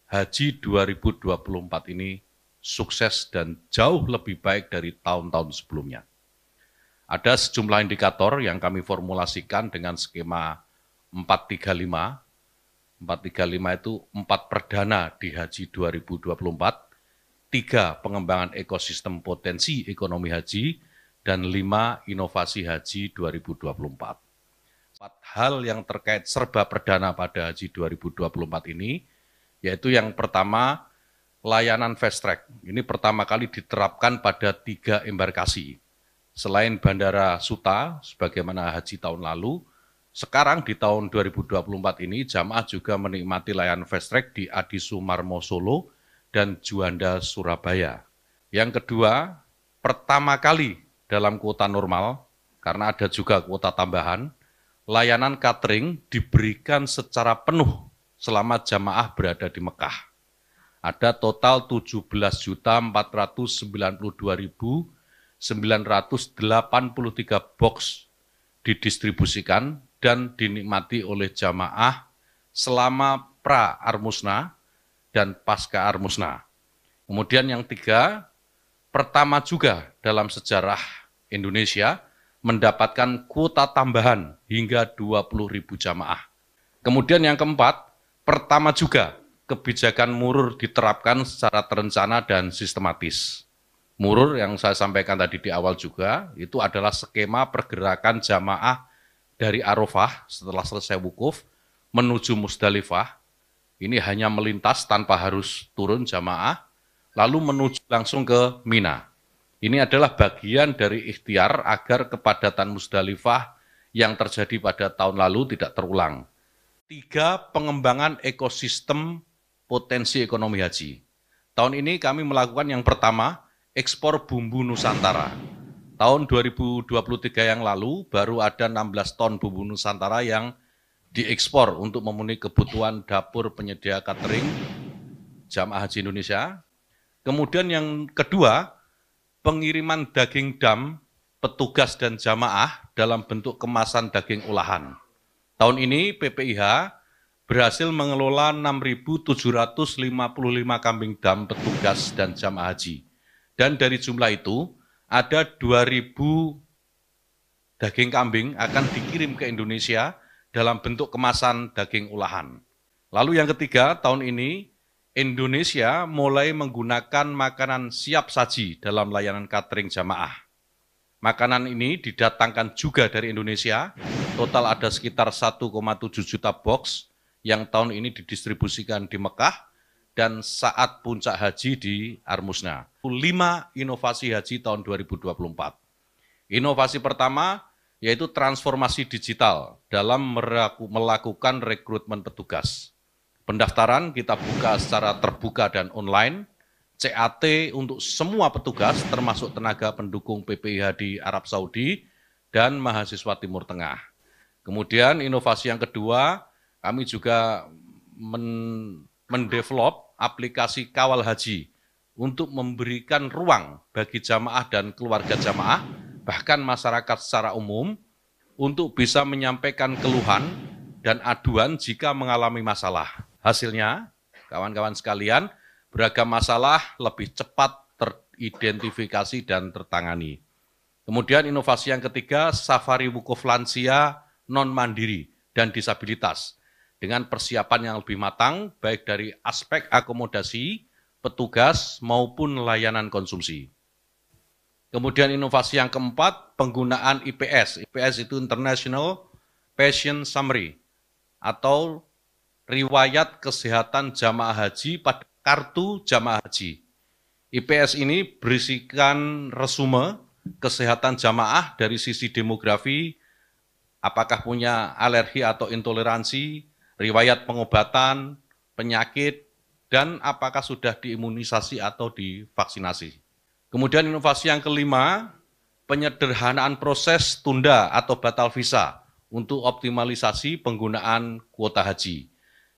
Haji 2024 ini sukses dan jauh lebih baik dari tahun-tahun sebelumnya. Ada sejumlah indikator yang kami formulasikan dengan skema 435. 435 itu 4 perdana di Haji 2024, 3 pengembangan ekosistem potensi ekonomi haji, dan 5 inovasi haji 2024. 4 hal yang terkait serba perdana pada Haji 2024 ini, yaitu yang pertama, layanan fast track. Ini pertama kali diterapkan pada 3 embarkasi. Selain Bandara Suta, sebagaimana haji tahun lalu, sekarang di tahun 2024 ini jamaah juga menikmati layanan fast track di Adi Sumarmo Solo dan Juanda Surabaya. Yang kedua, pertama kali dalam kuota normal, karena ada juga kuota tambahan, layanan catering diberikan secara penuh selama jamaah berada di Mekah. Ada total 17.492.983 box didistribusikan dan dinikmati oleh jamaah selama pra-Armusna dan pasca Armusna. Kemudian yang tiga, pertama juga dalam sejarah Indonesia mendapatkan kuota tambahan hingga 20.000 jamaah. Kemudian yang keempat, pertama juga kebijakan murur diterapkan secara terencana dan sistematis. Murur yang saya sampaikan tadi di awal juga, itu adalah skema pergerakan jamaah dari Arafah setelah selesai wukuf menuju Musdalifah. Ini hanya melintas tanpa harus turun jamaah, lalu menuju langsung ke Mina. Ini adalah bagian dari ikhtiar agar kepadatan Musdalifah yang terjadi pada tahun lalu tidak terulang. 3, pengembangan ekosistem potensi ekonomi haji. Tahun ini kami melakukan yang pertama, ekspor bumbu Nusantara. Tahun 2023 yang lalu baru ada 16 ton bumbu Nusantara yang diekspor untuk memenuhi kebutuhan dapur penyedia catering jamaah haji Indonesia. Kemudian yang kedua, pengiriman daging dam petugas dan jamaah dalam bentuk kemasan daging olahan. Tahun ini PPIH berhasil mengelola 6.755 kambing dam petugas dan jamaah haji. Dan dari jumlah itu, ada 2.000 daging kambing akan dikirim ke Indonesia dalam bentuk kemasan daging olahan. Lalu yang ketiga, tahun ini Indonesia mulai menggunakan makanan siap saji dalam layanan catering jamaah. Makanan ini didatangkan juga dari Indonesia, total ada sekitar 1,7 juta box yang tahun ini didistribusikan di Mekah dan saat puncak haji di Armusna. 5 inovasi haji tahun 2024. Inovasi pertama yaitu transformasi digital dalam melakukan rekrutmen petugas. Pendaftaran kita buka secara terbuka dan online, CAT untuk semua petugas termasuk tenaga pendukung PPIH di Arab Saudi dan mahasiswa Timur Tengah. Kemudian inovasi yang kedua, kami juga mendevelop aplikasi kawal haji untuk memberikan ruang bagi jamaah dan keluarga jamaah, bahkan masyarakat secara umum, untuk bisa menyampaikan keluhan dan aduan jika mengalami masalah. Hasilnya, kawan-kawan sekalian, beragam masalah lebih cepat teridentifikasi dan tertangani. Kemudian inovasi yang ketiga, safari wukuf lansia non-mandiri dan disabilitas dengan persiapan yang lebih matang, baik dari aspek akomodasi, petugas, maupun layanan konsumsi. Kemudian inovasi yang keempat, penggunaan IPS. IPS itu International Patient Summary, atau riwayat kesehatan jamaah haji pada kartu jamaah haji. IPS ini berisikan resume kesehatan jamaah dari sisi demografi, apakah punya alergi atau intoleransi, riwayat pengobatan, penyakit, dan apakah sudah diimunisasi atau divaksinasi. Kemudian inovasi yang kelima, penyederhanaan proses tunda atau batal visa untuk optimalisasi penggunaan kuota haji.